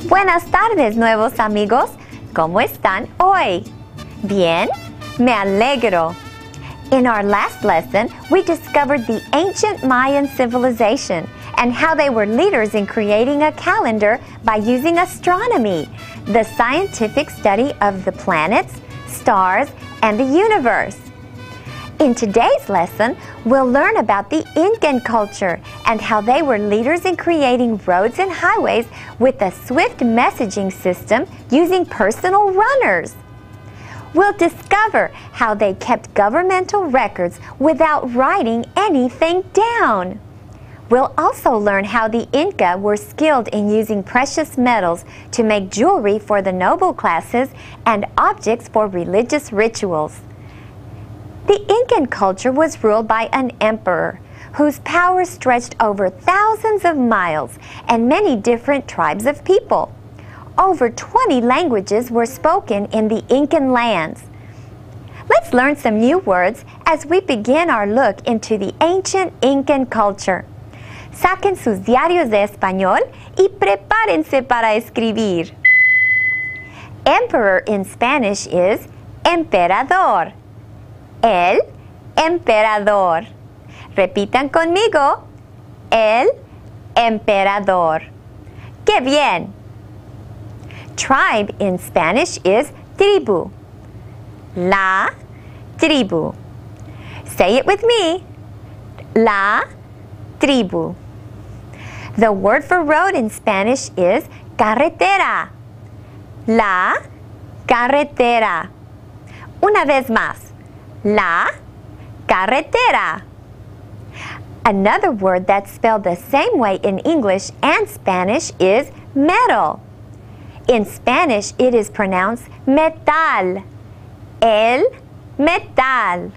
Buenas tardes, nuevos amigos. ¿Cómo están hoy? ¿Bien? Me alegro. In our last lesson, we discovered the ancient Mayan civilization and how they were leaders in creating a calendar by using astronomy, the scientific study of the planets, stars, and the universe. In today's lesson, we'll learn about the Incan culture and how they were leaders in creating roads and highways with a swift messaging system using personal runners. We'll discover how they kept governmental records without writing anything down. We'll also learn how the Inca were skilled in using precious metals to make jewelry for the noble classes and objects for religious rituals. The Incan culture was ruled by an emperor whose power stretched over thousands of miles and many different tribes of people. Over 20 languages were spoken in the Incan lands. Let's learn some new words as we begin our look into the ancient Incan culture. Saquen sus diarios de español y prepárense para escribir. Emperor in Spanish is emperador. El emperador. Repitan conmigo. El emperador. ¡Qué bien! Tribe in Spanish is tribu. La tribu. Say it with me. La tribu. The word for road in Spanish is carretera. La carretera. Una vez más. La carretera. Another word that's spelled the same way in English and Spanish is metal. In Spanish, it is pronounced metal. El metal.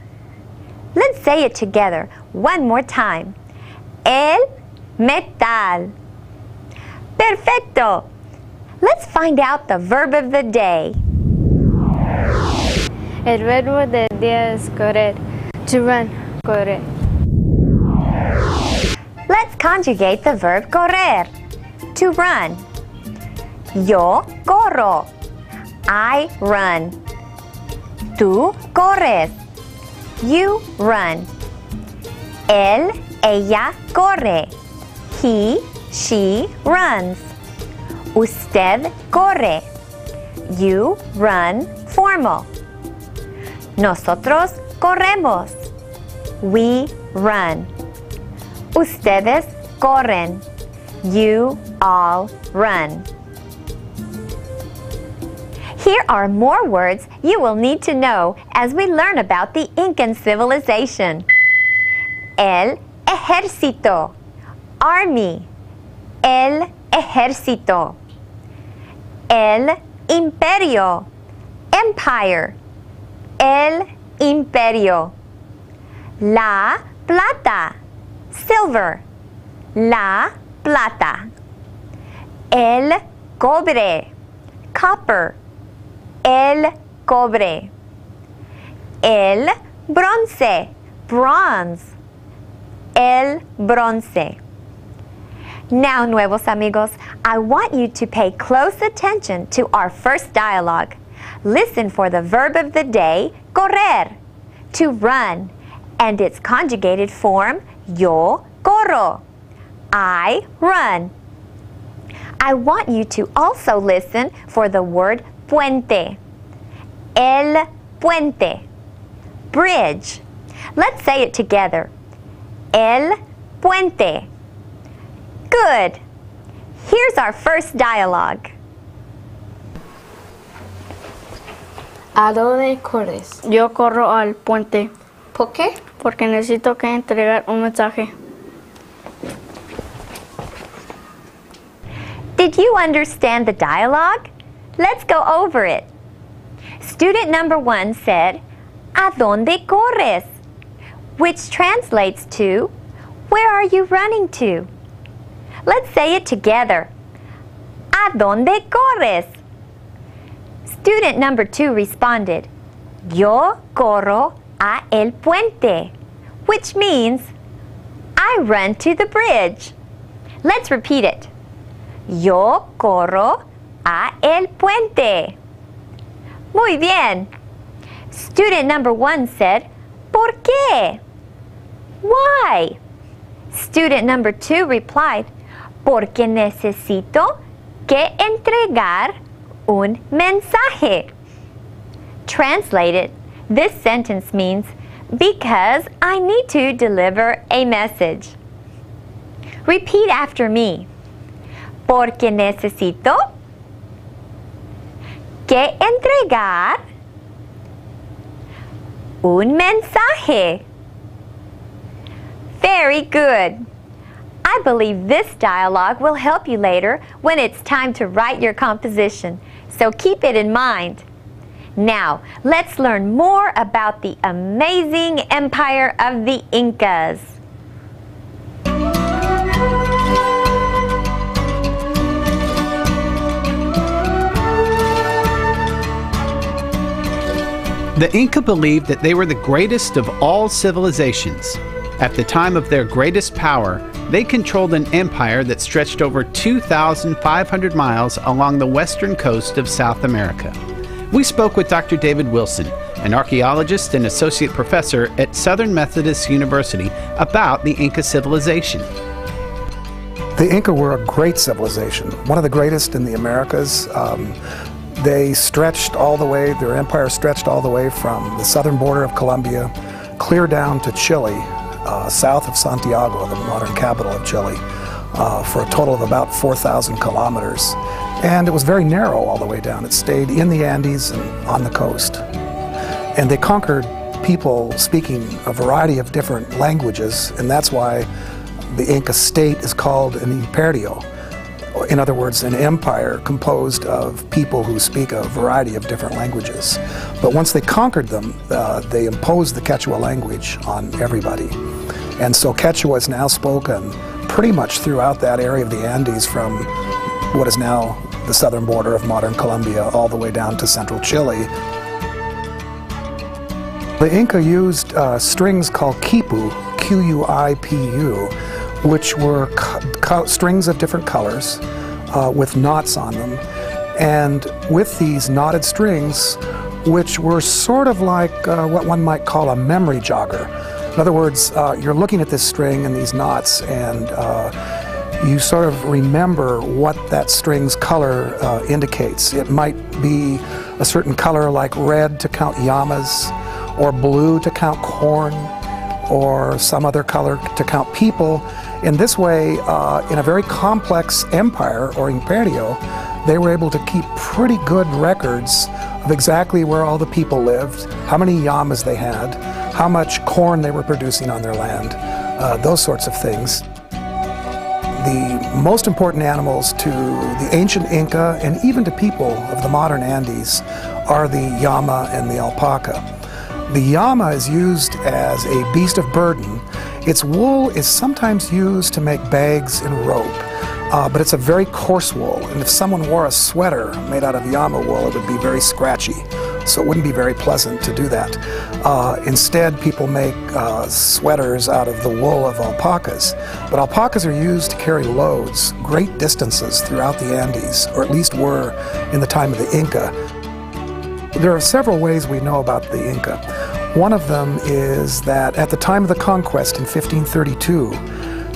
Let's say it together one more time. El metal. Perfecto. Let's find out the verb of the day. El verbo del día es correr. To run, correr. Let's conjugate the verb correr. To run. Yo corro. I run. Tú corres. You run. Él, ella corre. He, she runs. Usted corre. You run formal. Nosotros corremos. We run. Ustedes corren. You all run. Here are more words you will need to know as we learn about the Incan civilization. El ejército. Army. El ejército. El imperio. Empire. El imperio. La plata. Silver. La plata. El cobre. Copper. El cobre. El bronce. Bronze. El bronce. Now, nuevos amigos, I want you to pay close attention to our first dialogue. Listen for the verb of the day, correr, to run, and its conjugated form, yo corro, I run. I want you to also listen for the word puente, el puente, bridge. Let's say it together, el puente. Good. Here's our first dialogue. ¿A dónde corres? Yo corro al puente. ¿Por qué? Porque necesito que entregar un mensaje. Did you understand the dialogue? Let's go over it. Student number 1 said, ¿A dónde corres? Which translates to, where are you running to? Let's say it together. ¿A dónde corres? Student number 2 responded, Yo corro a el puente, which means I run to the bridge. Let's repeat it. Yo corro a el puente. Muy bien. Student number 1 said, ¿por qué? Why? Student number 2 replied, porque necesito que entregar un mensaje. Translated, this sentence means, because I need to deliver a message. Repeat after me. Porque necesito que entregar un mensaje. Very good. I believe this dialogue will help you later when it's time to write your composition, so keep it in mind. Now, let's learn more about the amazing empire of the Incas. The Inca believed that they were the greatest of all civilizations. At the time of their greatest power, they controlled an empire that stretched over 2,500 miles along the western coast of South America. We spoke with Dr. David Wilson, an archaeologist and associate professor at Southern Methodist University, about the Inca civilization. The Inca were a great civilization, one of the greatest in the Americas. They stretched all the way, their empire stretched all the way from the southern border of Colombia, clear down to Chile, south of Santiago, the modern capital of Chile, for a total of about 4,000 kilometers. And it was very narrow all the way down. It stayed in the Andes and on the coast. And they conquered people speaking a variety of different languages, and that's why the Inca state is called an imperio. In other words, an empire composed of people who speak a variety of different languages. But once they conquered them, they imposed the Quechua language on everybody. And so Quechua is now spoken pretty much throughout that area of the Andes, from what is now the southern border of modern Colombia all the way down to central Chile. The Inca used strings called quipu, Q-U-I-P-U, which were strings of different colors with knots on them. And with these knotted strings, which were sort of like what one might call a memory jogger. In other words, you're looking at this string and these knots, and you sort of remember what that string's color indicates. It might be a certain color like red to count llamas, or blue to count corn, or some other color to count people. In this way, in a very complex empire, or imperio, they were able to keep pretty good records of exactly where all the people lived, how many llamas they had, how much corn they were producing on their land, those sorts of things. The most important animals to the ancient Inca, and even to people of the modern Andes, are the llama and the alpaca. The llama is used as a beast of burden. Its wool is sometimes used to make bags and rope, but it's a very coarse wool, and if someone wore a sweater made out of llama wool, it would be very scratchy, so it wouldn't be very pleasant to do that. Instead, people make sweaters out of the wool of alpacas, but alpacas are used to carry loads great distances throughout the Andes, or at least were in the time of the Inca. There are several ways we know about the Inca. One of them is that at the time of the conquest in 1532,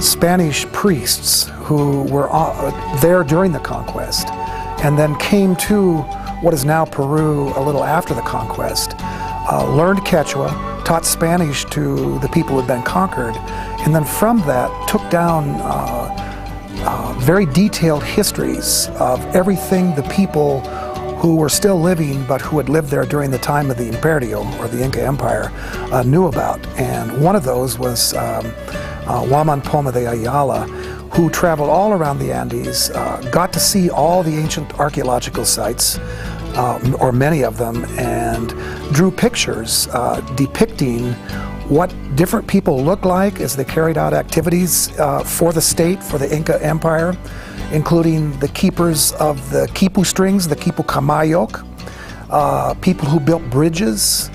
Spanish priests who were there during the conquest and then came to what is now Peru a little after the conquest, learned Quechua, taught Spanish to the people who had been conquered, and then from that took down very detailed histories of everything the people who were still living but who had lived there during the time of the imperio, or the Inca Empire, knew about. And one of those was Huaman Poma de Ayala, who traveled all around the Andes, got to see all the ancient archaeological sites, or many of them, and drew pictures depicting what different people looked like as they carried out activities for the state, for the Inca Empire, including the keepers of the quipu strings, the quipu camayok, people who built bridges,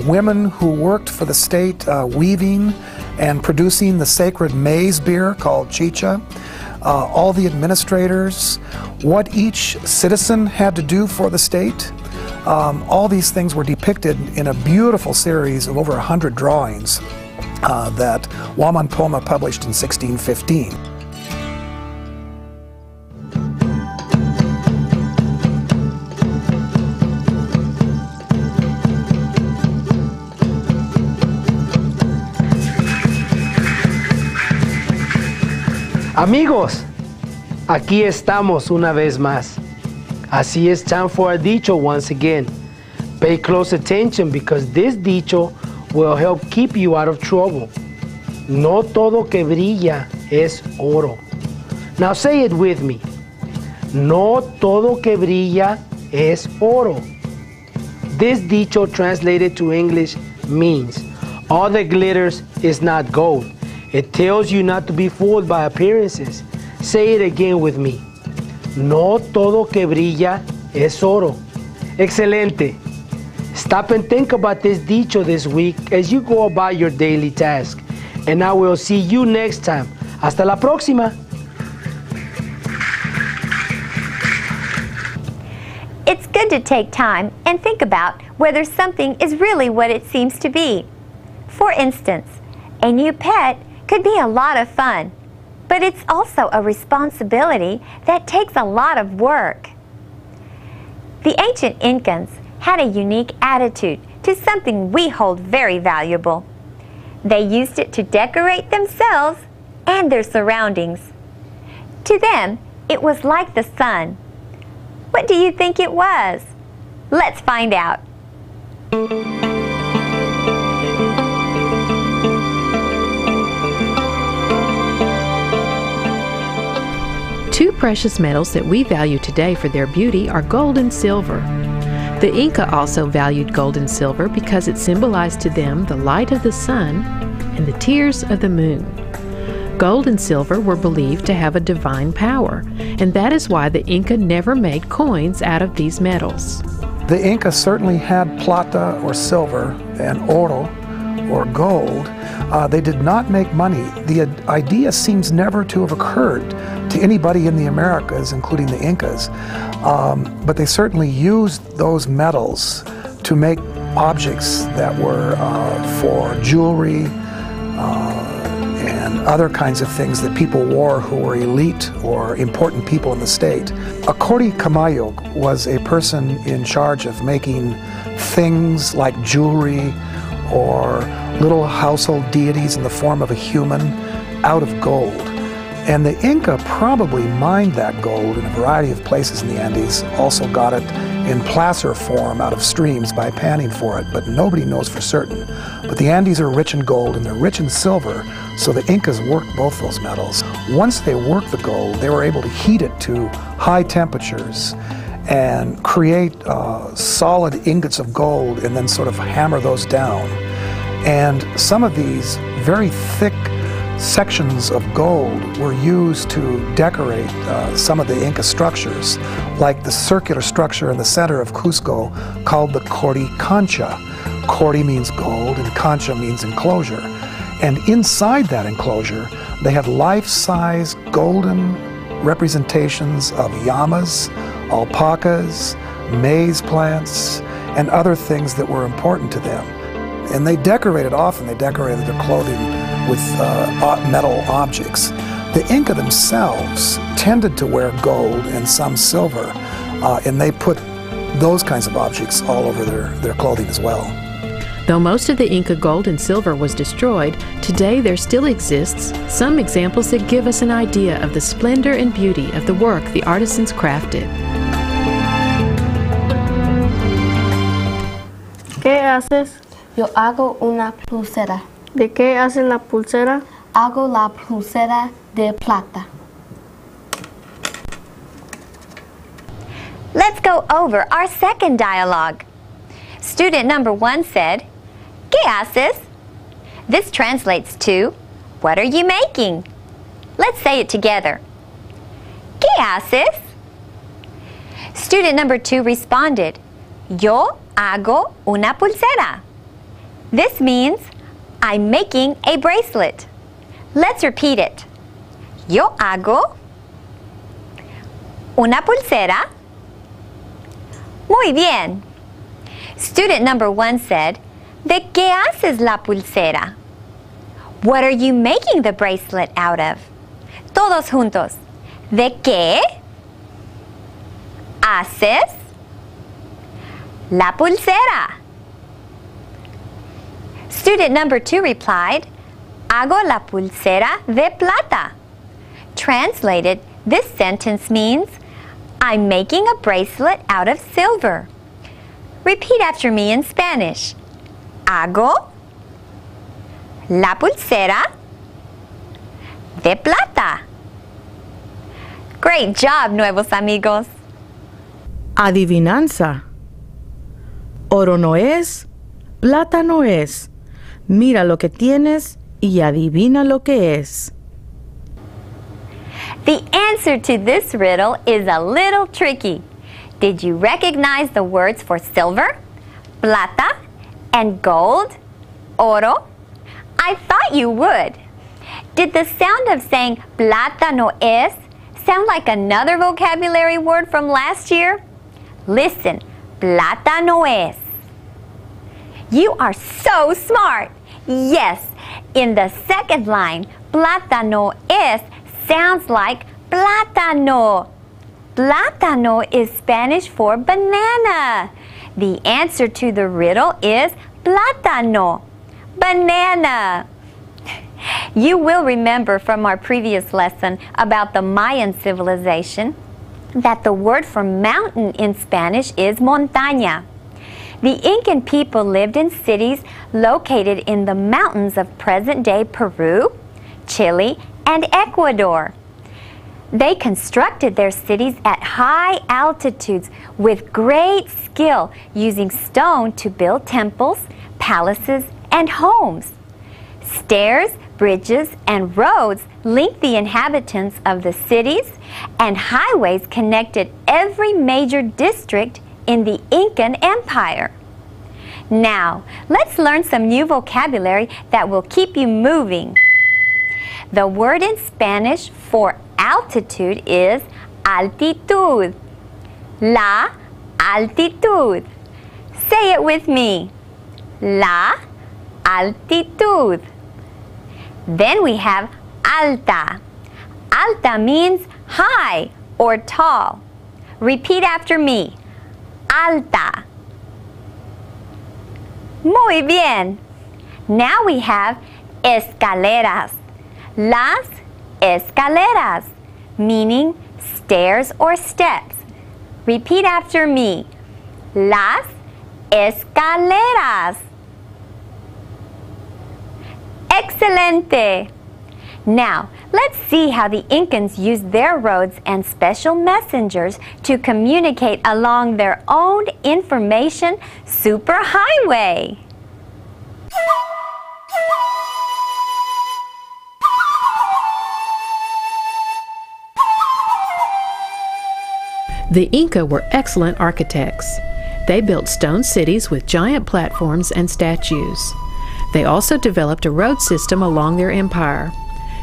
women who worked for the state weaving and producing the sacred maize beer called chicha, all the administrators, what each citizen had to do for the state. All these things were depicted in a beautiful series of over 100 drawings that Waman Poma published in 1615. Amigos, aquí estamos una vez más. Así es time for our dicho once again. Pay close attention because this dicho will help keep you out of trouble. No todo que brilla es oro. Now say it with me. No todo que brilla es oro. This dicho translated to English means all that glitters is not gold. It tells you not to be fooled by appearances. Say it again with me. No todo que brilla es oro. Excelente. Stop and think about this dicho this week as you go about your daily task. And I will see you next time. Hasta la próxima. It's good to take time and think about whether something is really what it seems to be. For instance, a new pet could be a lot of fun, but it's also a responsibility that takes a lot of work. The ancient Incans had a unique attitude to something we hold very valuable. They used it to decorate themselves and their surroundings. To them, it was like the sun. What do you think it was? Let's find out. Two precious metals that we value today for their beauty are gold and silver. The Inca also valued gold and silver because it symbolized to them the light of the sun and the tears of the moon. Gold and silver were believed to have a divine power, and that is why the Inca never made coins out of these metals. The Inca certainly had plata or silver and oro or gold. They did not make money. The idea seems never to have occurred to anybody in the Americas, including the Incas. But they certainly used those metals to make objects that were for jewelry and other kinds of things that people wore who were elite or important people in the state. A Cori Camayog was a person in charge of making things like jewelry or little household deities in the form of a human out of gold. And the Inca probably mined that gold in a variety of places in the Andes, also got it in placer form out of streams by panning for it, but nobody knows for certain. But the Andes are rich in gold and they're rich in silver, so the Incas worked both those metals. Once they worked the gold, they were able to heat it to high temperatures and create solid ingots of gold and then sort of hammer those down. And some of these very thick sections of gold were used to decorate some of the Inca structures, like the circular structure in the center of Cusco called the Cori Concha. Cori means gold and Concha means enclosure. And inside that enclosure, they had life-size golden representations of llamas, alpacas, maize plants, and other things that were important to them. And they decorated often, they decorated their clothing with metal objects. The Inca themselves tended to wear gold and some silver, and they put those kinds of objects all over their clothing as well. Though most of the Inca gold and silver was destroyed, today there still exists some examples that give us an idea of the splendor and beauty of the work the artisans crafted. ¿Qué haces? Yo hago una pulsera. ¿De qué hacen la pulsera? Hago la pulsera de plata. Let's go over our second dialogue. Student number 1 said, ¿Qué haces? This translates to, what are you making? Let's say it together. ¿Qué haces? Student number 2 responded, Yo hago una pulsera. This means, I'm making a bracelet. Let's repeat it. Yo hago Una pulsera. Muy bien. Student number 1 said, ¿De qué haces la pulsera? What are you making the bracelet out of? Todos juntos. ¿De qué haces la pulsera? Student number 2 replied, Hago la pulsera de plata. Translated, this sentence means, I'm making a bracelet out of silver. Repeat after me in Spanish. Hago la pulsera de plata. Great job, nuevos amigos. Adivinanza. Oro no es, plata no es. Mira lo que tienes y adivina lo que es. The answer to this riddle is a little tricky. Did you recognize the words for silver, plata, and gold, oro? I thought you would. Did the sound of saying plata no es sound like another vocabulary word from last year? Listen, plata no es. You are so smart. Yes, in the second line, plata no es sounds like plátano. Plátano is Spanish for banana. The answer to the riddle is plátano, banana. You will remember from our previous lesson about the Mayan civilization that the word for mountain in Spanish is montaña. The Incan people lived in cities located in the mountains of present-day Peru, Chile, and Ecuador. They constructed their cities at high altitudes with great skill, using stone to build temples, palaces, and homes. Stairs, bridges, and roads linked the inhabitants of the cities, and highways connected every major district in the Incan Empire. Now, let's learn some new vocabulary that will keep you moving. The word in Spanish for altitude is altitud. La altitud. Say it with me. La altitud. Then we have alta. Alta means high or tall. Repeat after me. Alta. Muy bien. Now we have escaleras. Las escaleras, meaning stairs or steps. Repeat after me. Las escaleras. Excelente. Now, let's see how the Incans used their roads and special messengers to communicate along their own information superhighway. The Inca were excellent architects. They built stone cities with giant platforms and statues. They also developed a road system along their empire.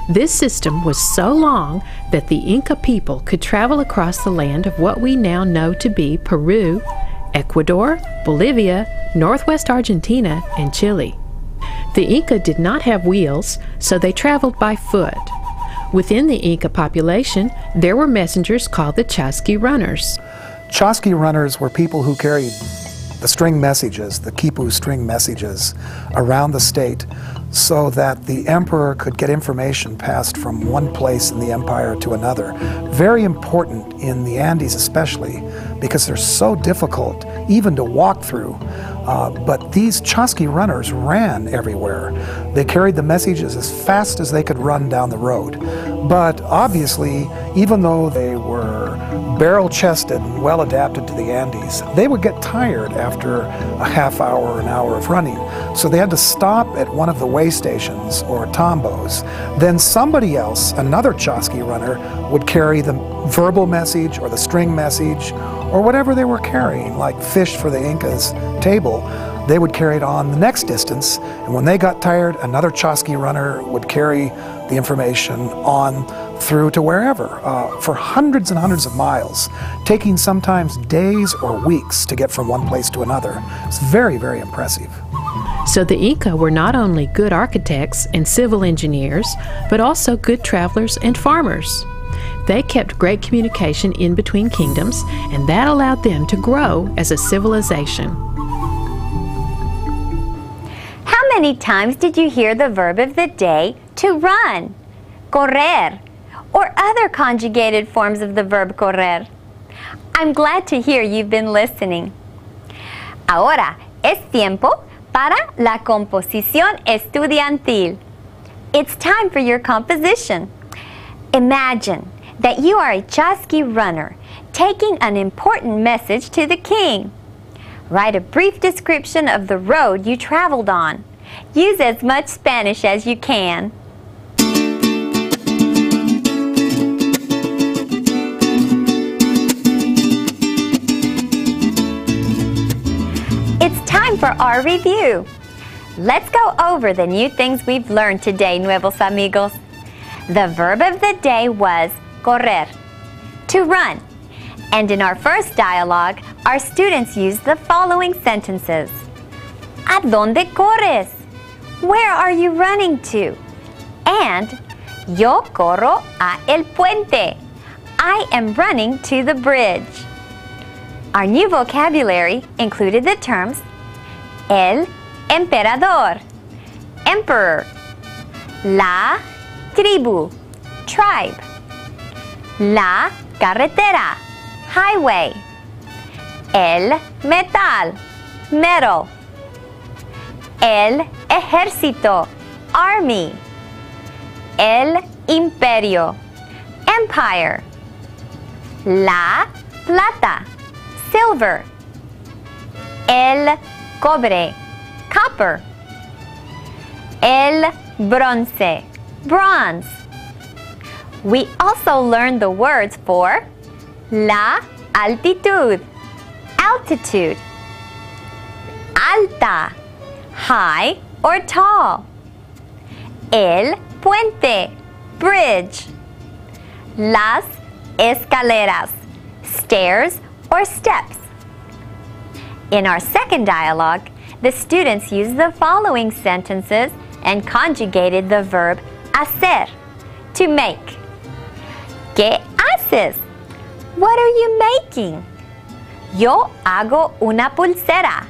This system was so long that the Inca people could travel across the land of what we now know to be Peru, Ecuador, Bolivia, northwest Argentina, and Chile. The Inca did not have wheels, so they traveled by foot. Within the Inca population, there were messengers called the Chasqui runners. Chasqui runners were people who carried the string messages, the quipu string messages, around the state so that the emperor could get information passed from one place in the empire to another. Very important in the Andes especially, because they're so difficult even to walk through. But these Chasqui runners ran everywhere. They carried the messages as fast as they could run down the road. But obviously, even though they were barrel-chested and well adapted to the Andes, they would get tired after a half hour or an hour of running. So they had to stop at one of the way stations or tombos. Then somebody else, another Chasqui runner, would carry the verbal message or the string message or whatever they were carrying, like fish for the Incas' table. They would carry it on the next distance, and when they got tired, another Chasqui runner would carry the information on through to wherever for hundreds and hundreds of miles, taking sometimes days or weeks to get from one place to another. It's very, very impressive. So the Inca were not only good architects and civil engineers, but also good travelers and farmers. They kept great communication in between kingdoms, and that allowed them to grow as a civilization. How many times did you hear the verb of the day to run, correr, or other conjugated forms of the verb correr? I'm glad to hear you've been listening. Ahora es tiempo para la composición estudiantil. It's time for your composition. Imagine that you are a chasqui runner taking an important message to the king. Write a brief description of the road you traveled on. Use as much Spanish as you can. It's time for our review. Let's go over the new things we've learned today, Nuevos Amigos. The verb of the day was correr, to run. And in our first dialogue, our students used the following sentences. ¿A dónde corres? Where are you running to? And yo corro a el puente. I am running to the bridge. Our new vocabulary included the terms el emperador, emperor, la tribu, tribe, la carretera, highway, el metal, metal, el ejército, army, el imperio, empire, la plata, silver, el cobre, copper, el bronce, bronze. We also learned the words for la altitud, altitude, alta, high or tall, el puente, bridge, las escaleras, stairs or steps. In our second dialogue, the students used the following sentences and conjugated the verb hacer, to make. ¿Qué haces? What are you making? Yo hago una pulsera.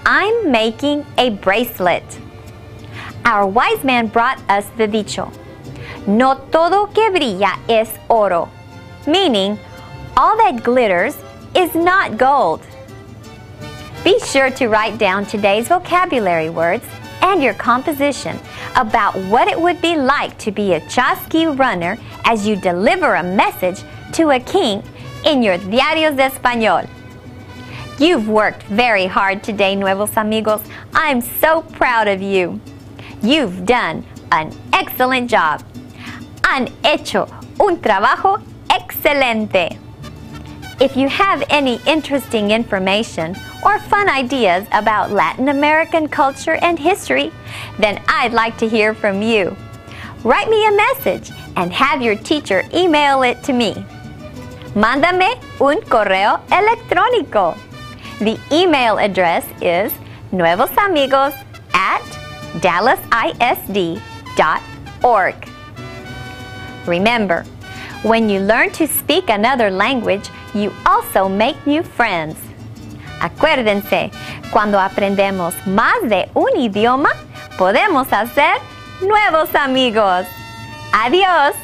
I'm making a bracelet. Our wise man brought us the dicho, no todo que brilla es oro, meaning all that glitters is not gold. Be sure to write down today's vocabulary words and your composition about what it would be like to be a chasqui runner as you deliver a message to a king in your diarios de español. You've worked very hard today, Nuevos Amigos. I'm so proud of you. You've done an excellent job. Han hecho un trabajo excelente. If you have any interesting information or fun ideas about Latin American culture and history, then I'd like to hear from you. Write me a message and have your teacher email it to me. Mándame un correo electrónico. The email address is nuevosamigos@dallasisd.org. Remember, when you learn to speak another language, you also make new friends. Acuérdense, cuando aprendemos más de un idioma, podemos hacer nuevos amigos. Adiós.